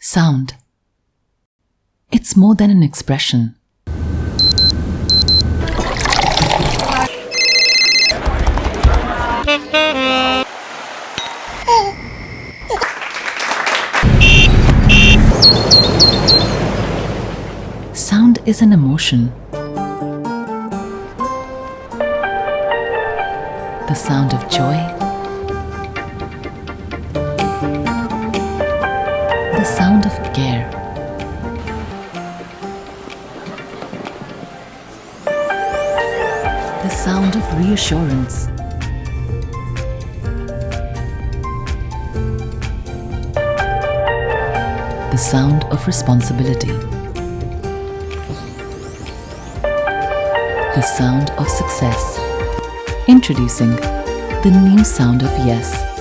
Sound. It's more than an expression. Sound is an emotion. The sound of joy, the sound of care, the sound of reassurance, the sound of responsibility, the sound of success. Introducing the new sound of yes.